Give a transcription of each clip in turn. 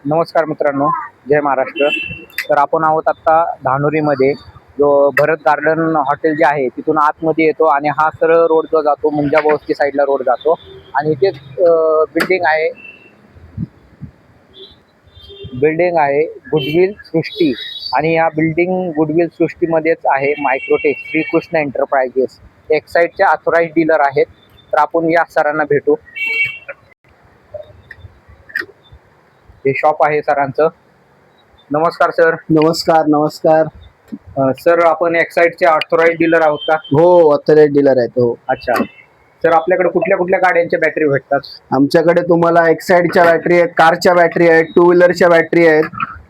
नमस्कार मित्रांनो, जय महाराष्ट्र. तर आपण आहोत आत्ता धानोरीमध्ये, जो भरत गार्डन हॉटेल जे आहे तिथून आतमध्ये येतो आणि हा सरळ रोड जो जातो मुंजा बस्ती साईडला रोड जातो आणि इथे बिल्डिंग आहे गुडविल सृष्टी. आणि या बिल्डिंग गुडविल सृष्टीमध्येच आहे मायक्रोटेक श्रीकृष्ण एंटरप्राइजेस. एक्साईडचे ऑथोराइज डीलर आहेत. तर आपण या सरांना भेटू. हे शॉप आहे सरांचं. नमस्कार सर. नमस्कार नमस्कार. सर आपण एक्साईडचे ऑथोराइज डीलर आहोत का? हो, ऑथराइज डीलर आहेत. हो. अच्छा सर, आपल्याकडे कुठल्या कुठल्या गाड्यांच्या बॅटरी भेटतात? आमच्याकडे तुम्हाला एक्साइडच्या बॅटरी आहेत, कारच्या बॅटरी आहेत, टू व्हीलरच्या बॅटरी आहेत,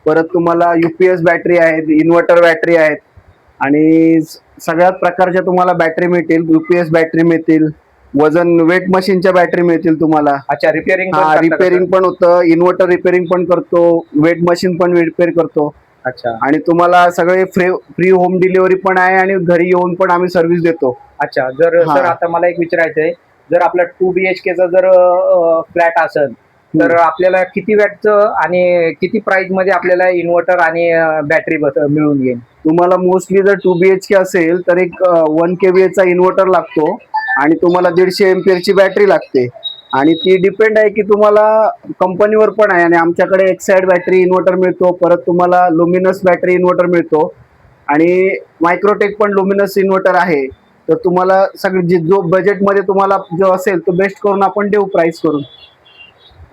परत तुम्हाला युपीएस बॅटरी आहेत, इन्व्हर्टर बॅटरी आहेत आणि सगळ्याच प्रकारच्या तुम्हाला बॅटरी मिळतील. युपीएस बॅटरी मिळतील, वजन वेट मशीनच्या बॅटरी मिळतील तुम्हाला. अच्छा, रिपेअरिंग रिपेअरिंग पण होतं, इन्व्हर्टर रिपेअरिंग पण करतो, वेट मशीन पण रिपेअर करतो. अच्छा आणि तुम्हाला सगळे फ्री होम डिलिव्हरी पण आहे आणि घरी येऊन पण आम्ही सर्व्हिस देतो. अच्छा. सर आता मला एक विचारायचं आहे, जर आपला 2 BHK चा जर फ्लॅट असेल तर आपल्याला किती वॅटचं आणि किती प्राइस मध्ये आपल्याला इन्व्हर्टर आणि बॅटरी मिळून येईल? तुम्हाला मोस्टली जर 2 BHK असेल तर एक 1 kVA चा इन्व्हर्टर लागतो आणि तुम्हाला 150 एम्पियरची बॅटरी लागते आणि ती डिपेंड आहे की तुम्हाला कंपनीवर पण आहे. आणि आमच्याकडे एक्साइड बॅटरी इन्व्हर्टर मिळतो, परत तुम्हाला लुमिनस बॅटरी इन्व्हर्टर मिळतो आणि मायक्रोटेक पण लुमिनस इन्व्हर्टर आहे. तर तुम्हाला सगळे जो बजेटमध्ये तुम्हाला जो असेल तो बेस्ट करून आपण देऊ प्राइस करून.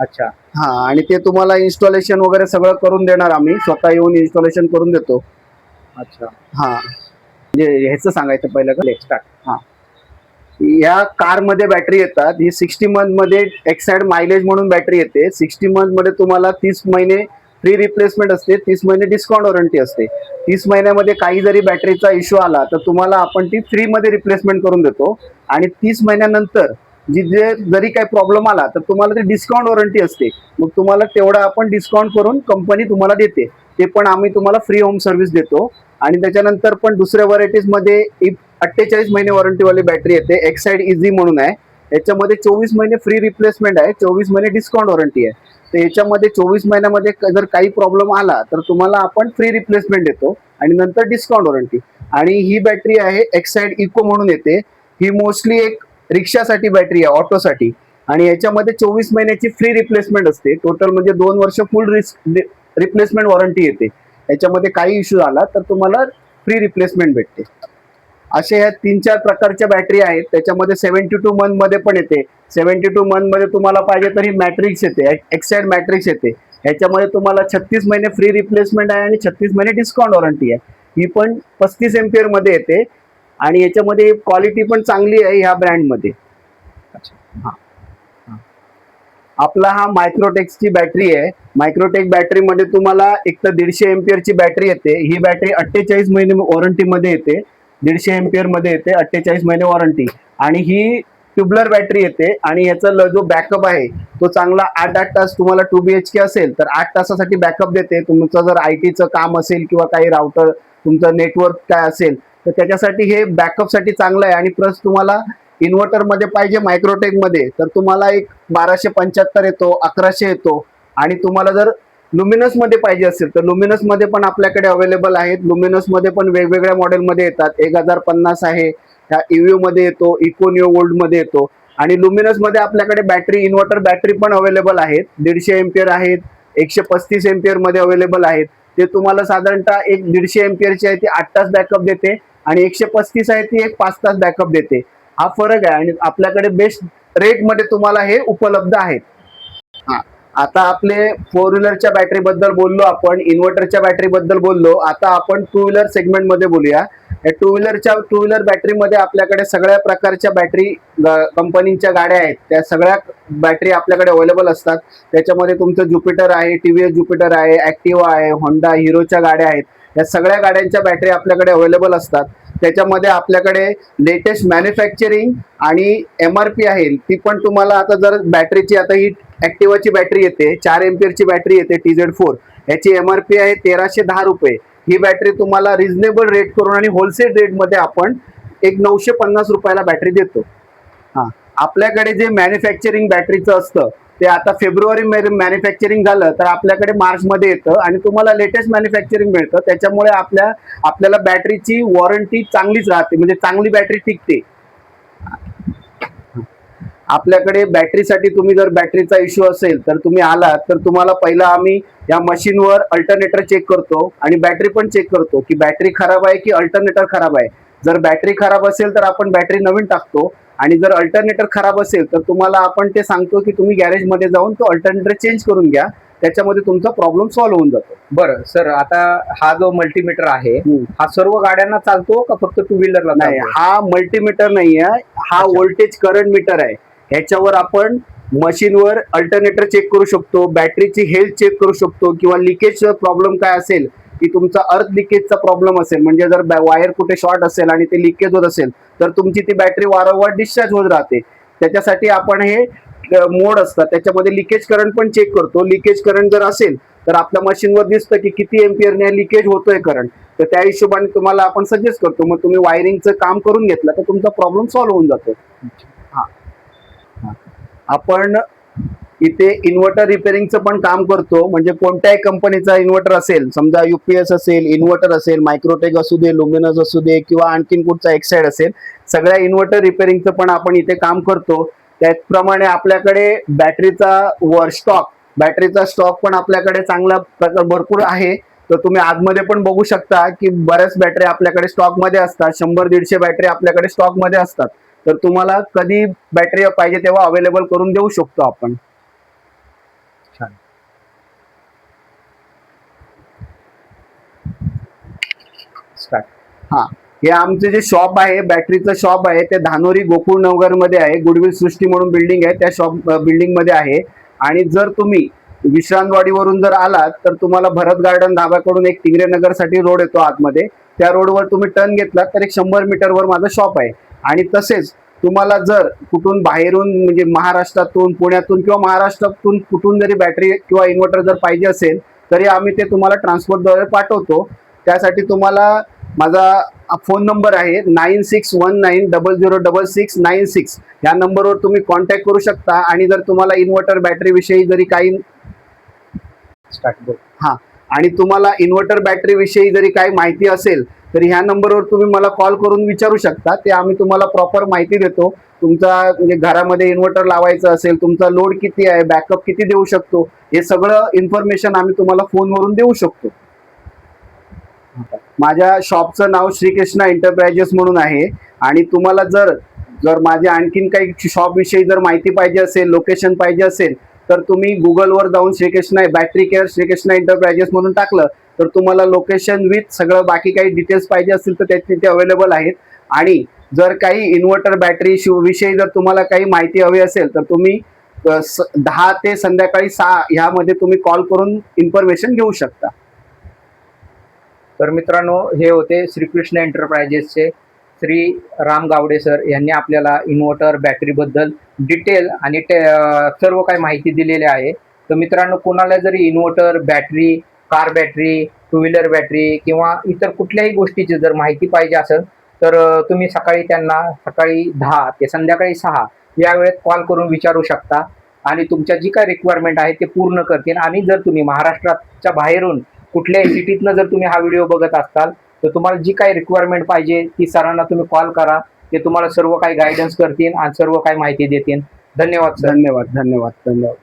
अच्छा. हा, आणि ते तुम्हाला इन्स्टॉलेशन वगैरे सगळं करून देणार, आम्ही स्वतः येऊन इन्स्टॉलेशन करून देतो. अच्छा. हा, म्हणजे ह्याचं सांगायचं पहिलं का? स्टार्ट. हा, या कार मध्ये बॅटरी येतात. ही 60 मंथ मध्ये एक्साइड मायलेज म्हणून बॅटरी येते. 60 मंथ मध्ये तुम्हाला 30 महिने फ्री रिप्लेसमेंट असते, 30 महिने डिस्काउंट वॉरंटी असते. 30 महिन्यामध्ये काही जरी बॅटरीचा इश्यू आला तर तुम्हाला आपण ती फ्री मध्ये रिप्लेसमेंट करून देतो आणि 30 महिन्यानंतर जरी काही प्रॉब्लेम आला तर तुम्हाला ते डिस्काउंट वॉरंटी असते. मग तुम्हाला तेवढा आपण डिस्काउंट करून कंपनी तुम्हाला देते, ते पण आम्ही तुम्हाला फ्री होम सर्व्हिस देतो. आणि त्याच्यानंतर पण दुसऱ्या व्हरायटीज मध्ये 48 महिने वॉरंटीवाली बॅटरी येते, एक्साइड इझी म्हणून आहे. याच्यामध्ये 24 महिने फ्री रिप्लेसमेंट आहे, 24 महिने डिस्काउंट वॉरंटी आहे. तर याच्यामध्ये 24 महिन्यामध्ये जर काही प्रॉब्लेम आला तर तुम्हाला आपण फ्री रिप्लेसमेंट देतो आणि नंतर डिस्काउंट वॉरंटी. आणि ही बॅटरी आहे एक्साइड इको म्हणून येते. ही मोस्टली एक रिक्षासाठी बॅटरी आहे, ऑटोसाठी. आणि याच्यामध्ये 24 महिन्याची फ्री रिप्लेसमेंट असते. टोटल म्हणजे 2 वर्ष फुल रिप्लेसमेंट वॉरंटी येते. याच्यामध्ये काही इश्यू आला तर तुम्हाला फ्री रिप्लेसमेंट भेटते. असे ह्या 3-4 प्रकारच्या बॅटरी आहेत. त्याच्यामध्ये 72 मंथ मध्ये पण येते. 72 मंथ मध्ये तुम्हाला पाहिजे तर ही मॅट्रिक्स येते, एक्साइड मॅट्रिक्स येते. ह्याच्यामध्ये तुम्हाला 36 महिने फ्री रिप्लेसमेंट आहे आणि 36 महिने डिस्काउंट वॉरंटी आहे. ही पण 35 एम्पियर मध्ये येते आणि याच्यामध्ये क्वालिटी पण चांगली आहे ह्या ब्रँडमध्ये. हा, आपला हा मायक्रोटेक्सची बॅटरी आहे. मायक्रोटेक बॅटरीमध्ये तुम्हाला एक तर 150 एम्पियरची बॅटरी येते. ही बॅटरी 48 महिने वॉरंटी मध्ये येते. 150 एम्पियर मध्ये येते, 48 महिने वॉरंटी. आणि ही ट्यूबलर बॅटरी येते आणि याचा जो बॅकअप आहे तो चांगला 8-8 तास. तुम्हाला 2 BHK असेल तर 8 तासासाठी बॅकअप देते. तुमचं जर IT चं काम असेल किंवा काही राउटर तुमचं नेटवर्क काय असेल तर त्याच्यासाठी हे बॅकअप साठी चांगलं आहे. आणि प्लस तुम्हाला इन्व्हर्टर मध्ये पाहिजे मायक्रोटेक मध्ये तर तुम्हाला एक 1275 येतो, 1100 येतो. आणि तुम्हाला जर लुमिनस मध्ये पाहिजे असेल तर लुमिनस मध्ये पण आपल्याकडे अवेलेबल आहेत. लुमिनस मध्ये पण वेगवेगळ्या मॉडेल मध्ये येतात. 1050 आहे, ह्या EVO मध्ये येतो, इको न्यू गोल्ड मध्ये येतो. आणि लुमिनस मध्ये आपल्याकडे बॅटरी इन्व्हर्टर बॅटरी पण अवेलेबल आहेत. 150 एम्पियर आहेत, 135 एम्पियर मध्ये अवेलेबल आहेत. ते तुम्हाला साधारणतः एक 150 एम्पियरची आहे ती 8 तास बॅकअप देते आणि 135 आहे ती एक 5 तास बॅकअप देते. हा फरक आहे आणि आपल्याकडे बेस्ट रेट मध्ये तुम्हाला हे उपलब्ध आहेत. हा, आता आपले 4 व्हीलरच्या बॅटरी बद्दल बोललो आपण, इन्व्हर्टरच्या बॅटरी बद्दल बोललो. आता आपण 2 व्हीलर सेगमेंट मध्ये बोलूया. या 2 व्हीलर बॅटरीमध्ये आपल्याकडे सगळ्या प्रकारच्या बॅटरी कंपनीच्या गाड्या आहेत, त्या सगळ्या बॅटरी आपल्याकडे अवेलेबल असतात. त्याच्यामध्ये तुमचं ज्युपिटर आहे, TVS ज्युपिटर आहे, ऍक्टिवा आहे, होंडा, हिरोच्या गाड्या आहेत. या सगळ्या गाड्यांच्या बॅटरी आपल्याकडे अवेलेबल असतात. त्याच्यामध्ये आपल्याकडे लेटेस्ट मॅन्युफॅक्चरिंग आणि MRP आहे ती पण तुम्हाला. आता जर बॅटरीची, आता ही ऍक्टिवाची बॅटरी येते, 4 एम्पियरची बॅटरी येते TZ4. याची MRP आहे 1310 रुपये. ही बॅटरी तुम्हाला रिझनेबल रेट करून आणि होलसेल रेट मध्ये आपण एक 950 रुपयाला बॅटरी देतो. हा, आपल्याकडे जे मॅन्युफॅक्चरिंग बॅटरीचं असतं ते आता फेब्रुवारी मॅन्युफॅक्चरिंग झालं तर आपल्याकडे मार्च मध्ये येतं आणि तुम्हाला लेटेस्ट मॅन्युफॅक्चरिंग मिळतं. त्याच्यामुळे आपल्याला बॅटरीची वॉरंटी चांगलीच राहते, म्हणजे चांगली बॅटरी टिकते. आपल्याकडे बॅटरीसाठी तुम्ही जर बॅटरीचा इश्यू असेल तर तुम्ही आलात तर तुम्हाला पहिला आम्ही या मशीनवर अल्टरनेटर चेक करतो आणि बॅटरी पण चेक करतो की बॅटरी खराब आहे की अल्टरनेटर खराब आहे. जर बॅटरी खराब असेल तर आपण बॅटरी नवीन टाकतो आणि जर अल्टरनेटर खराब असेल तर तुम्हाला आपण ते सांगतो की तुम्ही गॅरेजमध्ये जाऊन तो अल्टरनेटर चेंज करून घ्या, त्याच्यामध्ये तुमचा प्रॉब्लेम सॉल्व्ह होऊन जातो. बरं सर, आता हा जो मल्टीमीटर आहे हा सर्व गाड्यांना चालतो का फक्त टू व्हीलरला? नाही, हा मल्टीमीटर नाही आहे, हा व्होल्टेज करंट मीटर आहे. ह्याच्यावर आपण मशीनवर अल्टरनेटर चेक करू शकतो, बॅटरीची हेल्थ चेक करू शकतो किंवा लिकेज प्रॉब्लेम काय असेल की तुमचा अर्थ लिकेजचा प्रॉब्लेम असेल, म्हणजे जर वायर कुठे शॉर्ट असेल आणि ते लिकेज होत असेल तर तुमची ती बॅटरी वारंवार डिस्चार्ज होत राहते. त्याच्यासाठी आपण हे मोड असतात त्याच्यामध्ये लिकेज करंट पण चेक करतो. लिकेज करंट जर असेल तर आपल्या मशीनवर दिसतं की किती एम्पियरने लिकेज होतोय करंट, तर त्या हिशोबाने तुम्हाला आपण सजेस्ट करतो. मग तुम्ही वायरिंगचं काम करून घेतलं तर तुमचा प्रॉब्लेम सॉल्व्ह होऊन जातो. आपण इथे इन्व्हर्टर रिपेअरिंगचं पण काम करतो, म्हणजे कोणत्याही कंपनीचा इन्व्हर्टर असेल, समजा UPS असेल, इन्व्हर्टर असेल, मायक्रोटेक असू दे, लुमिनस असू दे किंवा आणखीन कुठचा एक्साइड असेल, सगळ्या इन्व्हर्टर रिपेअरिंगचं पण आपण इथे काम करतो. त्याचप्रमाणे आपल्याकडे बॅटरीचा स्टॉक पण आपल्याकडे चांगला भरपूर आहे. तर तुम्ही आतमध्ये पण बघू शकता की बऱ्याच बॅटरी आपल्याकडे स्टॉक मध्ये असतात. 100-150 बॅटरी आपल्याकडे स्टॉक मध्ये असतात. तर तुम्हाला कधी बॅटरी पाहिजे तेव्हा अवेलेबल करून देऊ शकतो आपण. छान. स्टार्ट. हे आमचे जे शॉप आहे, बॅटरीचं शॉप आहे, ते धानोरी गोकुळ नगर मध्ये आहे. गुडविल सृष्टी म्हणून बिल्डिंग आहे, त्या शॉप बिल्डिंग मध्ये आहे. आणि जर तुम्ही विश्रांतवाडीवरून जर आलात तर तुम्हाला भरत गार्डन धाब्याकडून एक टिंगरे नगर साठी रोड येतो आतमध्ये, त्या रोडवर तुम्ही टर्न घेतला तर एक 100 मीटरवर माझं शॉप आहे. आणि तसेच तुम्हाला जर कुठून बाहेरून, म्हणजे महाराष्ट्रातून, पुण्यातून किंवा महाराष्ट्रातून कुठून जरी बॅटरी किंवा इन्व्हर्टर जर पाहिजे असेल तरी आम्ही ते तुम्हाला ट्रान्सपोर्टद्वारे पाठवतो. त्यासाठी तुम्हाला माझा फोन नंबर आहे 9619006696. या नंबरवर तुम्ही कॉन्टॅक्ट करू शकता. आणि जर तुम्हाला इन्व्हर्टर बॅटरी विषयी जरी काही आणि तुम्हाला इन्व्हर्टर बॅटरी विषयी जरी काही माहिती असेल तर ह्या नंबरवर तुम्ही मला कॉल करून विचारू शकता. ते आम्ही तुम्हाला प्रॉपर माहिती देतो. तुमचा म्हणजे घरामध्ये इन्व्हर्टर लावायचं असेल, तुमचा लोड किती आहे, बॅकअप किती देऊ शकतो, हे सगळं इन्फॉर्मेशन आम्ही तुम्हाला फोनवरून देऊ शकतो. माझ्या शॉपचं नाव श्रीकृष्णा एंटरप्राइजेस म्हणून आहे. आणि तुम्हाला जर माझ्या आणखीन काही शॉप विषयी जर माहिती पाहिजे असेल, लोकेशन पाहिजे असेल, तर तुम्ही गुगलवर जाऊन Shrikrishna battery care Shrikrishna enterprises म्हणून टाकलं तर तुम्हाला लोकेशन विथ सगळं बाकी काही डिटेल्स पाहिजे असतील तर ते तिथे अवेलेबल आहेत. आणि जर काही इन्व्हर्टर बॅटरी विषयी जर तुम्हाला काही माहिती हवी असेल तर तुम्ही 10 ते संध्याकाळी 6 ह्यामध्ये तुम्ही कॉल करून इन्फॉर्मेशन घेऊ शकता. तर मित्रांनो, हे होते श्रीकृष्ण एंटरप्राइजेसचे श्री राम गावडे सर. यांनी आपल्याला इन्व्हर्टर बॅटरीबद्दल डिटेल आणि सर्व काही माहिती दिलेली आहे. तर मित्रांनो, कोणाला जरी inverter battery, car battery, two wheeler battery किंवा इतर कुठल्याही गोष्टीची जर माहिती पाहिजे असेल तर तुम्ही त्यांना सकाळी 10 ते संध्याकाळी 6 या वेळेत कॉल करून विचारू शकता. आणि तुमच्या जी काही रिक्वायरमेंट आहे ते पूर्ण करतील. आणि जर तुम्ही महाराष्ट्राच्या बाहेरून कुठल्याही सिटीतनं जर तुम्ही हा व्हिडिओ बघत असाल तर तुम्हाला जी काही रिक्वायरमेंट पाहिजे ती सरांना तुम्ही कॉल करा. ते तुम्हाला सर्व काही गायडन्स करतील आणि सर्व काही माहिती देतील. धन्यवाद सर. धन्यवाद.